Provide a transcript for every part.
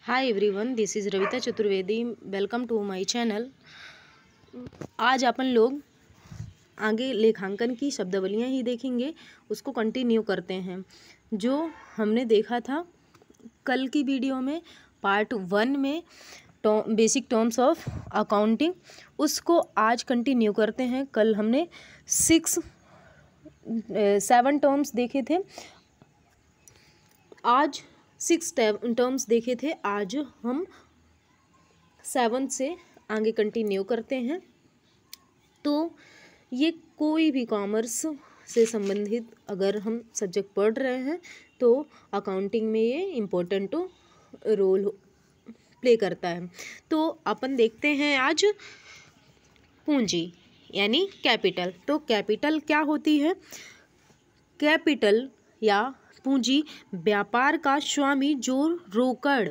Hi everyone, this is Ravita Chaturvedi. Welcome to my channel. आज अपन लोग आगे लेखांकन की शब्दावलियाँ ही देखेंगे, उसको कंटिन्यू करते हैं। जो हमने देखा था कल की वीडियो में पार्ट 1 में बेसिक टर्म्स ऑफ अकाउंटिंग, उसको आज कंटिन्यू करते हैं। कल हमने 7 टर्म्स देखे थे, आज 6 टर्म्स देखे थे। आज हम 7 से आगे कंटिन्यू करते हैं। तो ये कोई भी कॉमर्स से संबंधित अगर हम सब्जेक्ट पढ़ रहे हैं तो अकाउंटिंग में ये इम्पोर्टेंट रोल प्ले करता है। तो अपन देखते हैं आज पूंजी यानी कैपिटल। तो कैपिटल क्या होती है? कैपिटल या पूंजी व्यापार का स्वामी जो रोकड़,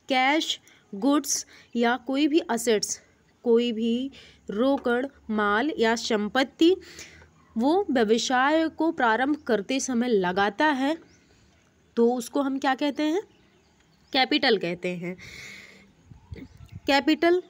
कैश, गुड्स या कोई भी असेट्स, कोई भी रोकड़, माल या संपत्ति वो व्यवसाय को प्रारंभ करते समय लगाता है, तो उसको हम क्या कहते हैं? कैपिटल कहते हैं। कैपिटल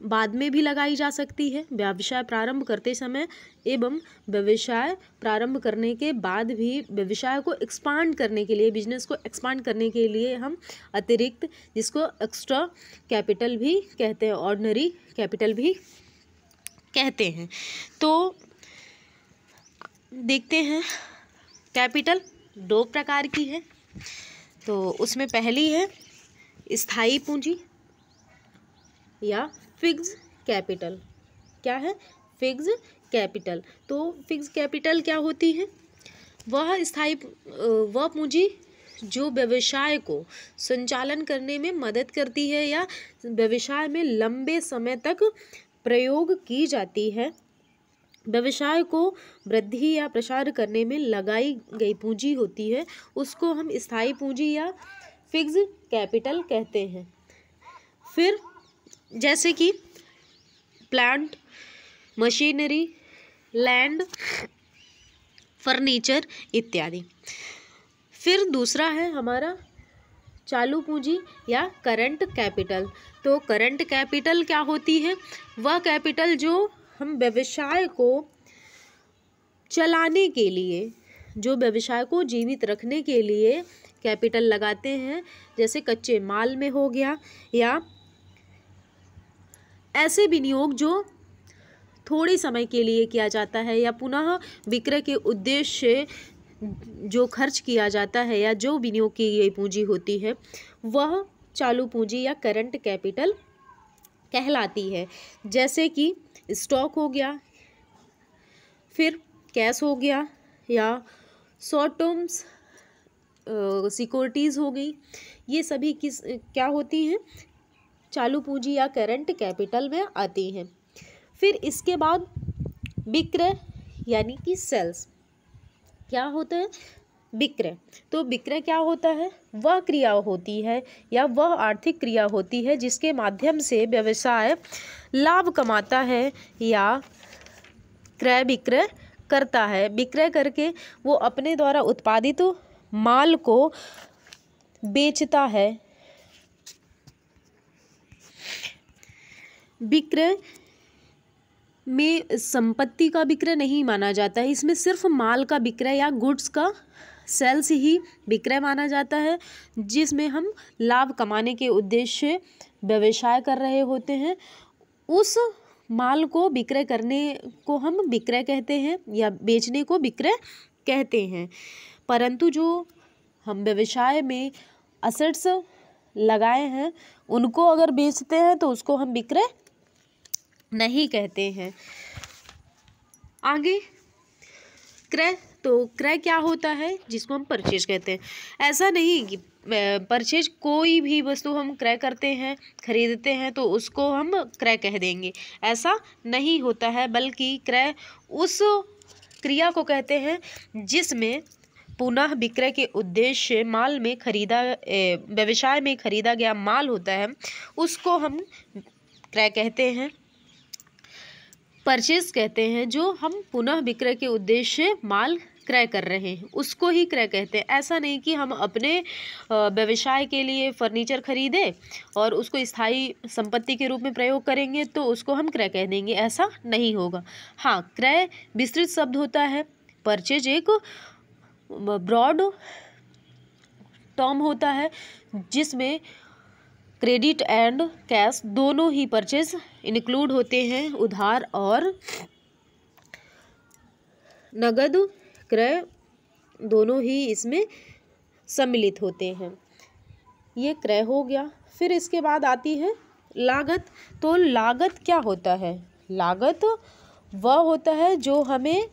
बाद में भी लगाई जा सकती है, व्यवसाय प्रारंभ करते समय एवं व्यवसाय प्रारंभ करने के बाद भी व्यवसाय को एक्सपांड करने के लिए, बिजनेस को एक्सपांड करने के लिए हम अतिरिक्त, जिसको एक्स्ट्रा कैपिटल भी कहते हैं, ऑर्डिनरी कैपिटल भी कहते हैं। तो देखते हैं, कैपिटल 2 प्रकार की है। तो उसमें पहली है स्थायी पूंजी या फिक्स कैपिटल। क्या है? Fix capital. तो फिक्स कैपिटल क्या होती है? वह पूंजी जो व्यवसाय को संचालन करने में मदद करती है या व्यवसाय में लंबे समय तक प्रयोग की जाती है। व्यवसाय को वृद्धि या प्रसार करने में लगाई गई पूंजी होती है, उसको हम स्थायी पूंजी या फिक्स कैपिटल कहते हैं। फिर जैसे कि प्लांट, मशीनरी, लैंड, फर्नीचर इत्यादि। फिर दूसरा है हमारा चालू पूंजी या करंट कैपिटल। तो करंट कैपिटल क्या होती है? वह कैपिटल जो हम व्यवसाय को चलाने के लिए, जो व्यवसाय को जीवित रखने के लिए कैपिटल लगाते हैं, जैसे कच्चे माल में हो गया, या ऐसे विनियोग जो थोड़े समय के लिए किया जाता है, या पुनः विक्रय के उद्देश्य से जो खर्च किया जाता है या जो विनियोग की गई पूंजी होती है, वह चालू पूंजी या करंट कैपिटल कहलाती है। जैसे कि स्टॉक हो गया, फिर कैश हो गया, या शॉर्ट टर्म्स सिक्योरिटीज़ हो गई। ये सभी क्या होती हैं? चालू पूंजी या करंट कैपिटल में आती हैं। फिर इसके बाद विक्रय यानी कि सेल्स। क्या होता है? विक्रय। तो विक्रय क्या होता है? वह क्रिया होती है या वह आर्थिक क्रिया होती है जिसके माध्यम से व्यवसाय लाभ कमाता है या क्रय विक्रय करता है। विक्रय करके वो अपने द्वारा उत्पादित माल को बेचता है। विक्रय में संपत्ति का विक्रय नहीं माना जाता है, इसमें सिर्फ माल का विक्रय या गुड्स का सेल्स ही विक्रय माना जाता है, जिसमें हम लाभ कमाने के उद्देश्य से व्यवसाय कर रहे होते हैं। उस माल को विक्रय करने को हम विक्रय कहते हैं या बेचने को विक्रय कहते हैं। परंतु जो हम व्यवसाय में असेट्स लगाए हैं उनको अगर बेचते हैं तो उसको हम विक्रय नहीं कहते हैं। आगे क्रय। तो क्रय क्या होता है? जिसको हम परचेज कहते हैं। ऐसा नहीं कि परचेज कोई भी वस्तु हम क्रय करते हैं, खरीदते हैं तो उसको हम क्रय कह देंगे, ऐसा नहीं होता है। बल्कि क्रय उस क्रिया को कहते हैं जिसमें पुनः विक्रय के उद्देश्य माल में व्यवसाय में खरीदा गया माल होता है, उसको हम क्रय कहते हैं। परचेज कहते हैं जो हम पुनः विक्रय के उद्देश्य माल क्रय कर रहे हैं उसको ही क्रय कहते हैं। ऐसा नहीं कि हम अपने व्यवसाय के लिए फर्नीचर खरीदें और उसको स्थायी संपत्ति के रूप में प्रयोग करेंगे तो उसको हम क्रय कह देंगे, ऐसा नहीं होगा। हाँ, क्रय विस्तृत शब्द होता है, परचेज एक ब्रॉड टर्म होता है जिसमें क्रेडिट एंड कैश दोनों ही परचेज इंक्लूड होते हैं। उधार और नगद क्रय दोनों ही इसमें सम्मिलित होते हैं। ये क्रय हो गया। फिर इसके बाद आती है लागत। तो लागत क्या होता है? लागत वह होता है जो हमें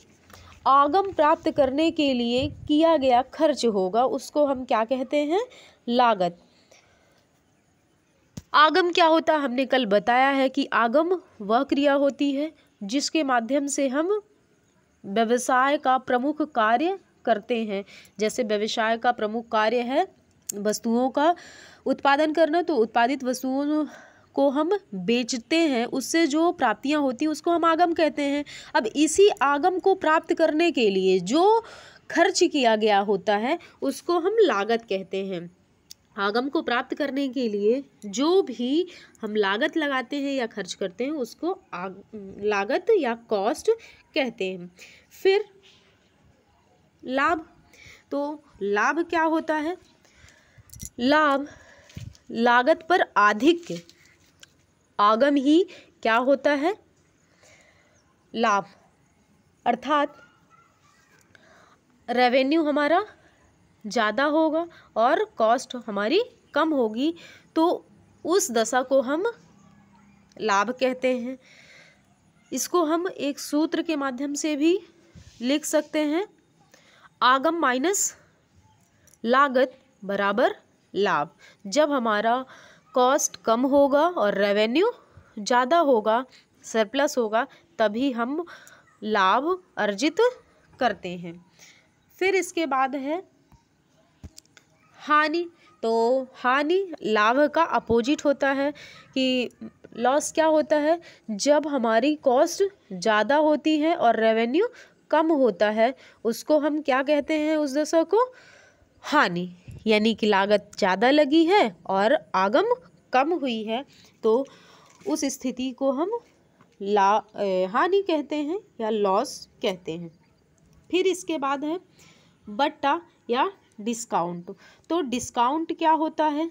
आगम प्राप्त करने के लिए किया गया खर्च होगा, उसको हम क्या कहते हैं? लागत। आगम क्या होता है? हमने कल बताया है कि आगम वह क्रिया होती है जिसके माध्यम से हम व्यवसाय का प्रमुख कार्य करते हैं। जैसे व्यवसाय का प्रमुख कार्य है वस्तुओं का उत्पादन करना, तो उत्पादित वस्तुओं को हम बेचते हैं, उससे जो प्राप्तियां होती हैं उसको हम आगम कहते हैं। अब इसी आगम को प्राप्त करने के लिए जो खर्च किया गया होता है उसको हम लागत कहते हैं। आगम को प्राप्त करने के लिए जो भी हम लागत लगाते हैं या खर्च करते हैं उसको लागत या कॉस्ट कहते हैं। फिर लाभ। तो लाभ क्या होता है? लाभ लागत पर आधिक्य। आगम ही क्या होता है? लाभ। अर्थात रेवेन्यू हमारा ज़्यादा होगा और कॉस्ट हमारी कम होगी, तो उस दशा को हम लाभ कहते हैं। इसको हम एक सूत्र के माध्यम से भी लिख सकते हैं, आगम माइनस लागत बराबर लाभ। जब हमारा कॉस्ट कम होगा और रेवेन्यू ज़्यादा होगा, सरप्लस होगा, तभी हम लाभ अर्जित करते हैं। फिर इसके बाद है हानि। तो हानि लाभ का अपोजिट होता है कि लॉस क्या होता है? जब हमारी कॉस्ट ज़्यादा होती है और रेवेन्यू कम होता है उसको हम क्या कहते हैं? उस दशा को हानि। यानी कि लागत ज़्यादा लगी है और आगम कम हुई है, तो उस स्थिति को हम हानि कहते हैं या लॉस कहते हैं। फिर इसके बाद है बट्टा या डिस्काउंट। तो डिस्काउंट क्या होता है?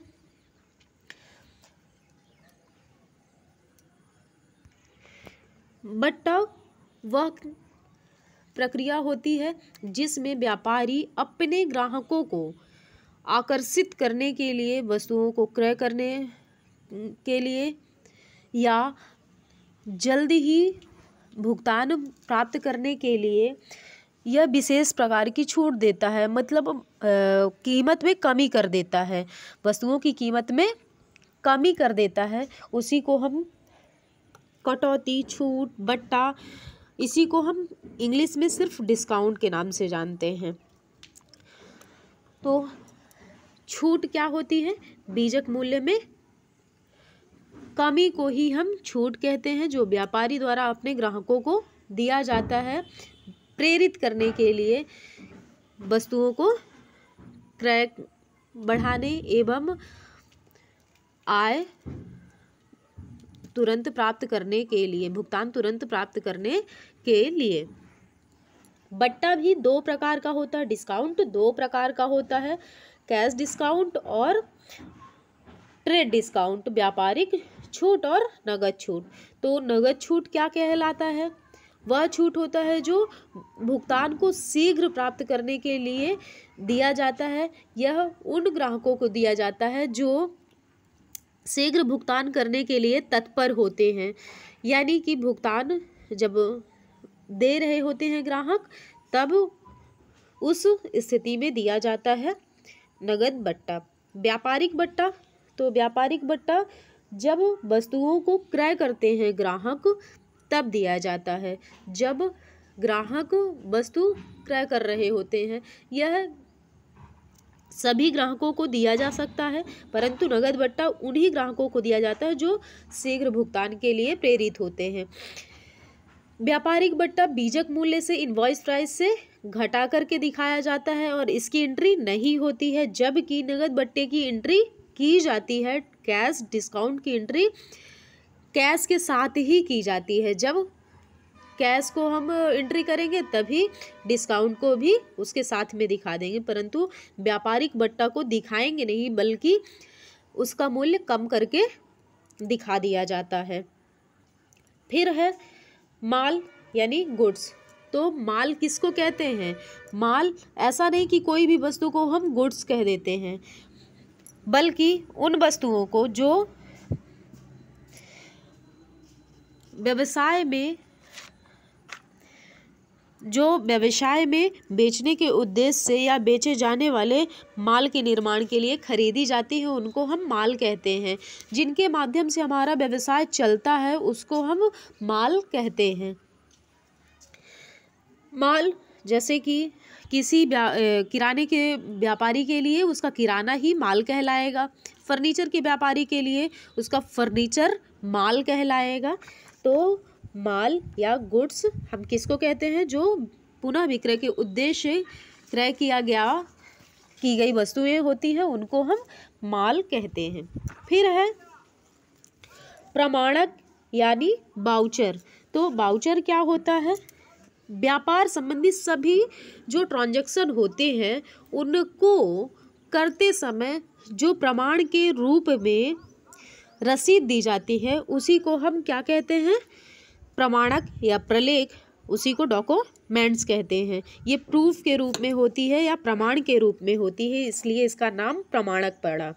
बट्टा वह प्रक्रिया होती है जिसमें व्यापारी अपने ग्राहकों को आकर्षित करने के लिए वस्तुओं को क्रय करने के लिए या जल्दी ही भुगतान प्राप्त करने के लिए यह विशेष प्रकार की छूट देता है। मतलब कीमत में कमी कर देता है, वस्तुओं की कीमत में कमी कर देता है। उसी को हम कटौती, छूट, बट्टा, इसी को हम इंग्लिश में सिर्फ डिस्काउंट के नाम से जानते हैं। तो छूट क्या होती है? बीजक मूल्य में कमी को ही हम छूट कहते हैं, जो व्यापारी द्वारा अपने ग्राहकों को दिया जाता है प्रेरित करने के लिए वस्तुओं को क्रय बढ़ाने एवं आय तुरंत प्राप्त करने के लिए, भुगतान तुरंत प्राप्त करने के लिए। बट्टा भी दो प्रकार का होता है, डिस्काउंट दो प्रकार का होता है, कैश डिस्काउंट और ट्रेड डिस्काउंट, व्यापारिक छूट और नगद छूट। तो नगद छूट क्या कहलाता है? वह छूट होता है जो भुगतान को शीघ्र प्राप्त करने के लिए दिया जाता है। यह उन ग्राहकों को दिया जाता है जो शीघ्र भुगतान करने के लिए तत्पर होते हैं। यानी कि भुगतान जब दे रहे होते हैं ग्राहक, तब उस स्थिति में दिया जाता है नगद बट्टा। व्यापारिक बट्टा। तो व्यापारिक बट्टा जब वस्तुओं को क्रय करते हैं ग्राहक, तब दिया जाता है। जब ग्राहक वस्तु क्रय कर रहे होते हैं, यह सभी ग्राहकों को दिया जा सकता है, परंतु नगद बट्टा उन्हीं ग्राहकों को दिया जाता है जो शीघ्र भुगतान के लिए प्रेरित होते हैं। व्यापारिक बट्टा बीजक मूल्य से, इनवॉइस प्राइस से घटा करके दिखाया जाता है और इसकी एंट्री नहीं होती है, जबकि नगद बट्टे की एंट्री की जाती है। कैश डिस्काउंट की एंट्री कैश के साथ ही की जाती है। जब कैश को हम एंट्री करेंगे तभी डिस्काउंट को भी उसके साथ में दिखा देंगे, परंतु व्यापारिक बट्टा को दिखाएंगे नहीं, बल्कि उसका मूल्य कम करके दिखा दिया जाता है। फिर है माल यानी गुड्स। तो माल किसको कहते हैं? माल ऐसा नहीं कि कोई भी वस्तु को हम गुड्स कह देते हैं, बल्कि उन वस्तुओं को जो व्यवसाय में बेचने के उद्देश्य से या बेचे जाने वाले माल के निर्माण के लिए खरीदी जाती है, उनको हम माल कहते हैं। जिनके माध्यम से हमारा व्यवसाय चलता है उसको हम माल कहते हैं। माल जैसे कि किसी किराने के व्यापारी के लिए उसका किराना ही माल कहलाएगा, फर्नीचर के व्यापारी के लिए उसका फर्नीचर माल कहलाएगा। तो माल या गुड्स हम किसको कहते हैं? जो पुनः विक्रय के उद्देश्य से क्रय की गई वस्तुएं होती हैं, उनको हम माल कहते हैं। फिर है प्रमाणक यानी बाउचर। तो बाउचर क्या होता है? व्यापार संबंधी सभी जो ट्रांजैक्शन होते हैं उनको करते समय जो प्रमाण के रूप में रसीद दी जाती है उसी को हम क्या कहते हैं? प्रमाणक या प्रलेख, उसी को डॉक्यूमेंट्स कहते हैं। ये प्रूफ के रूप में होती है या प्रमाण के रूप में होती है, इसलिए इसका नाम प्रमाणक पड़ा।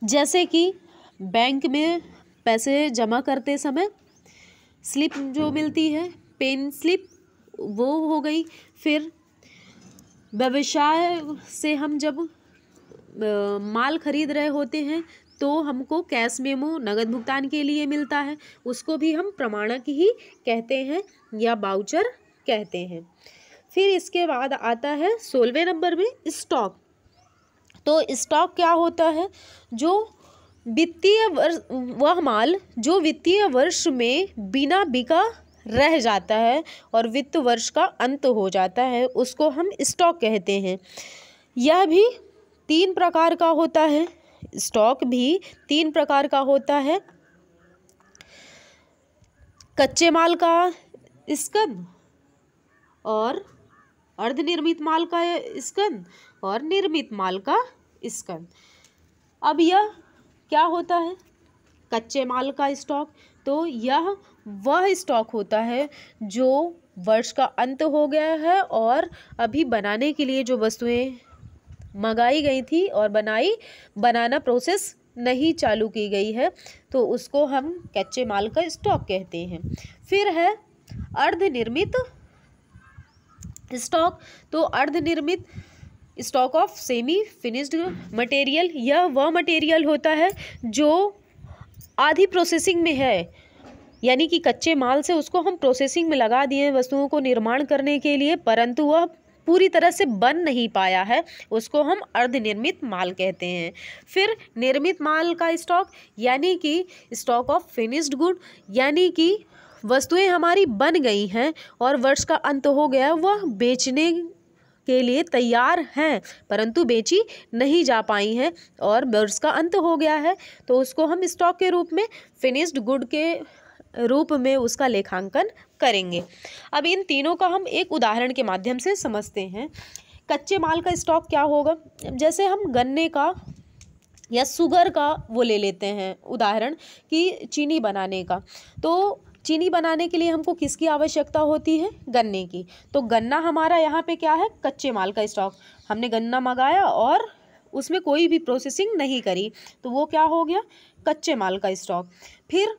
जैसे कि बैंक में पैसे जमा करते समय स्लिप जो मिलती है, पेन स्लिप, वो हो गई। फिर व्यवसाय से हम जब माल खरीद रहे होते हैं तो हमको कैश मेमो नगद भुगतान के लिए मिलता है, उसको भी हम प्रमाणक ही कहते हैं या बाउचर कहते हैं। फिर इसके बाद आता है 16वें नंबर में स्टॉक। तो स्टॉक क्या होता है? जो वित्तीय वर्ष, वह माल जो वित्तीय वर्ष में बिना बिका रह जाता है और वित्त वर्ष का अंत हो जाता है, उसको हम स्टॉक कहते हैं। यह भी 3 प्रकार का होता है। स्टॉक भी 3 प्रकार का होता है। कच्चे माल का स्कंद और अर्धनिर्मित माल का स्कंद और निर्मित माल का स्कंद। अब यह क्या होता है? कच्चे माल का स्टॉक। तो यह वह स्टॉक होता है जो वर्ष का अंत हो गया है और अभी बनाने के लिए जो वस्तुएं मंगाई गई थी और बनाना प्रोसेस नहीं चालू की गई है, तो उसको हम कच्चे माल का स्टॉक कहते हैं। फिर है अर्धनिर्मित स्टॉक। तो अर्धनिर्मित stock of semi finished material, यह वह मटेरियल होता है जो आधी प्रोसेसिंग में है, यानी कि कच्चे माल से उसको हम प्रोसेसिंग में लगा दिए वस्तुओं को निर्माण करने के लिए, परंतु वह पूरी तरह से बन नहीं पाया है, उसको हम अर्धनिर्मित माल कहते हैं। फिर निर्मित माल का स्टॉक यानी कि स्टॉक ऑफ फिनिश्ड गुड, यानी कि वस्तुएं हमारी बन गई हैं और वर्ष का अंत हो गया, वह बेचने के लिए तैयार हैं परंतु बेची नहीं जा पाई हैं और वर्ष का अंत हो गया है, तो उसको हम स्टॉक के रूप में फिनिश्ड गुड के रूप में उसका लेखांकन करेंगे। अब इन तीनों का हम एक उदाहरण के माध्यम से समझते हैं। कच्चे माल का स्टॉक क्या होगा? जैसे हम गन्ने का या शुगर का वो ले लेते हैं उदाहरण कि चीनी बनाने का। तो चीनी बनाने के लिए हमको किसकी आवश्यकता होती है? गन्ने की। तो गन्ना हमारा यहाँ पे क्या है? कच्चे माल का स्टॉक। हमने गन्ना मंगाया और उसमें कोई भी प्रोसेसिंग नहीं करी, तो वो क्या हो गया? कच्चे माल का स्टॉक। फिर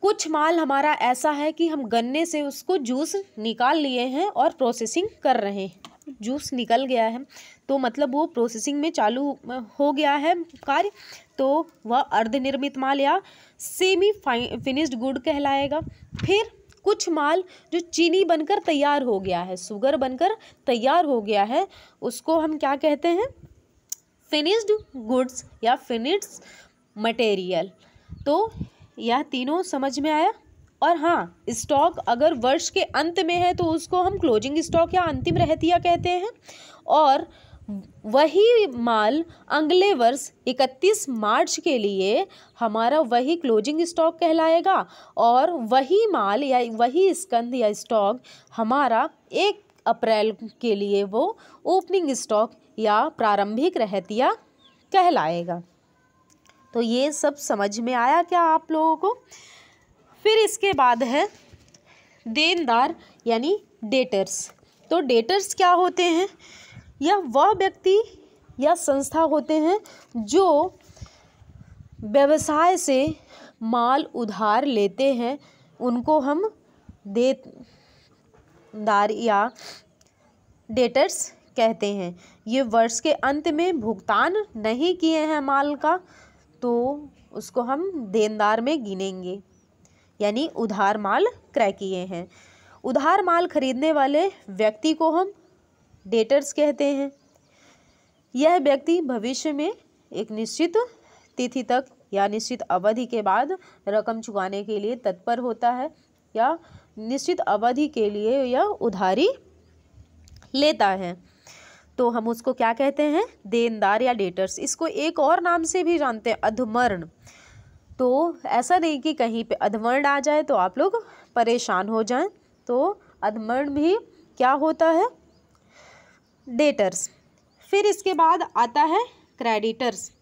कुछ माल हमारा ऐसा है कि हम गन्ने से उसको जूस निकाल लिए हैं और प्रोसेसिंग कर रहे हैं, जूस निकल गया है तो मतलब वो प्रोसेसिंग में चालू हो गया है कार्य, तो वह अर्धनिर्मित माल या सेमी फिनिश्ड गुड कहलाएगा। फिर कुछ माल जो चीनी बनकर तैयार हो गया है, शुगर बनकर तैयार हो गया है, उसको हम क्या कहते हैं? फिनिश्ड गुड्स या फिनिश्ड मटेरियल। तो यह तीनों समझ में आया। और हाँ, स्टॉक अगर वर्ष के अंत में है तो उसको हम क्लोजिंग स्टॉक या अंतिम रहतिया कहते हैं। और वही माल अगले वर्ष 31 मार्च के लिए हमारा वही क्लोजिंग स्टॉक कहलाएगा, और वही माल या वही स्कंद या स्टॉक हमारा 1 अप्रैल के लिए वो ओपनिंग स्टॉक या प्रारंभिक रहतिया कहलाएगा। तो ये सब समझ में आया क्या आप लोगों को? फिर इसके बाद है देनदार यानी डेटर्स। तो डेटर्स क्या होते हैं? यह वह व्यक्ति या संस्था होते हैं जो व्यवसाय से माल उधार लेते हैं, उनको हम देनदार या डेटर्स कहते हैं। ये वर्ष के अंत में भुगतान नहीं किए हैं माल का तो उसको हम देनदार में गिनेंगे, यानी उधार माल क्रय किए हैं। उधार माल खरीदने वाले व्यक्ति को हम डेटर्स कहते हैं। यह व्यक्ति भविष्य में एक निश्चित तिथि तक या निश्चित अवधि के बाद रकम चुकाने के लिए तत्पर होता है या निश्चित अवधि के लिए यह उधारी लेता है, तो हम उसको क्या कहते हैं? देनदार या डेटर्स। इसको एक और नाम से भी जानते हैं, अधमर्ण। तो ऐसा नहीं कि कहीं पे अधमर्ण आ जाए तो आप लोग परेशान हो जाएं, तो अधमर्ण भी क्या होता है? डेटर्स। फिर इसके बाद आता है क्रेडिटर्स।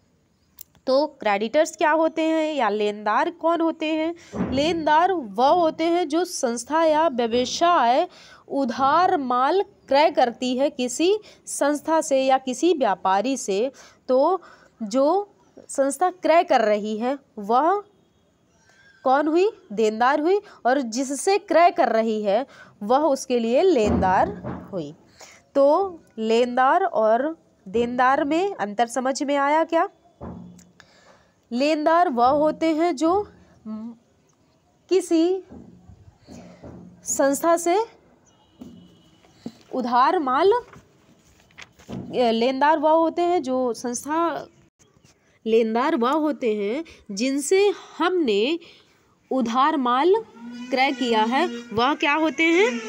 तो क्रेडिटर्स क्या होते हैं या लेनदार कौन होते हैं? लेनदार वह होते हैं जो संस्था या व्यवसाय उधार माल क्रय करती है किसी संस्था से या किसी व्यापारी से, तो जो संस्था क्रय कर रही है वह कौन हुई? देनदार हुई, और जिससे क्रय कर रही है वह उसके लिए लेनदार हुई। तो लेनदार और देनदार में अंतर समझ में आया क्या? लेनदार वह होते हैं जो किसी संस्था से उधार माल, लेनदार वह होते हैं जो लेनदार वह होते हैं जिनसे हमने उधार माल क्रय किया है, वह क्या होते हैं?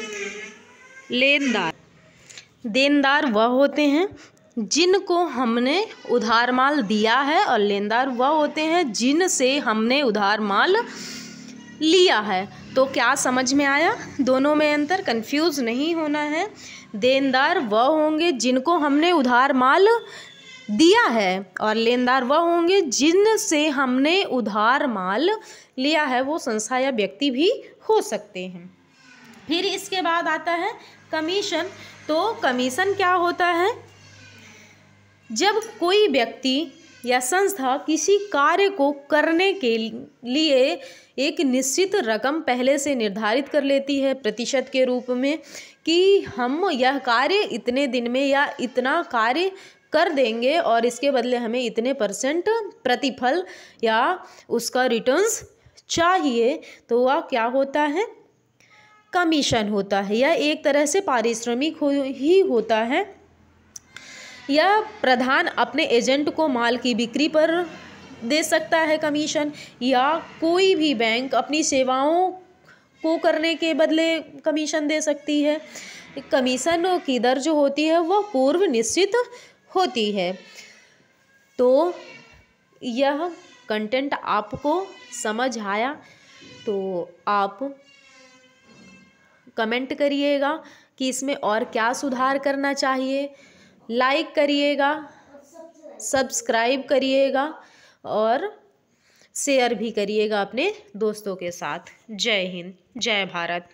लेनदार। देनदार वह होते हैं जिनको हमने उधार माल दिया है, और लेनदार वह होते हैं जिनसे हमने उधार माल लिया है। तो क्या समझ में आया? दोनों में अंतर, कंफ्यूज नहीं होना है। देनदार वह होंगे जिनको हमने उधार माल दिया है, और लेनदार वह होंगे जिनसे हमने उधार माल लिया है, वो संस्था या व्यक्ति भी हो सकते हैं। फिर इसके बाद आता है कमीशन। तो कमीशन क्या होता है? जब कोई व्यक्ति या संस्था किसी कार्य को करने के लिए एक निश्चित रकम पहले से निर्धारित कर लेती है प्रतिशत के रूप में कि हम यह कार्य इतने दिन में या इतना कार्य कर देंगे और इसके बदले हमें इतने % प्रतिफल या उसका रिटर्न्स चाहिए, तो वह क्या होता है? कमीशन होता है। यह एक तरह से पारिश्रमिक ही होता है। यह प्रधान अपने एजेंट को माल की बिक्री पर दे सकता है कमीशन, या कोई भी बैंक अपनी सेवाओं को करने के बदले कमीशन दे सकती है। कमीशन की दर जो होती है वह पूर्व निश्चित होती है। तो यह कंटेंट आपको समझ आया तो आप कमेंट करिएगा कि इसमें और क्या सुधार करना चाहिए। लाइक करिएगा, सब्सक्राइब करिएगा और शेयर भी करिएगा अपने दोस्तों के साथ। जय हिंद, जय भारत।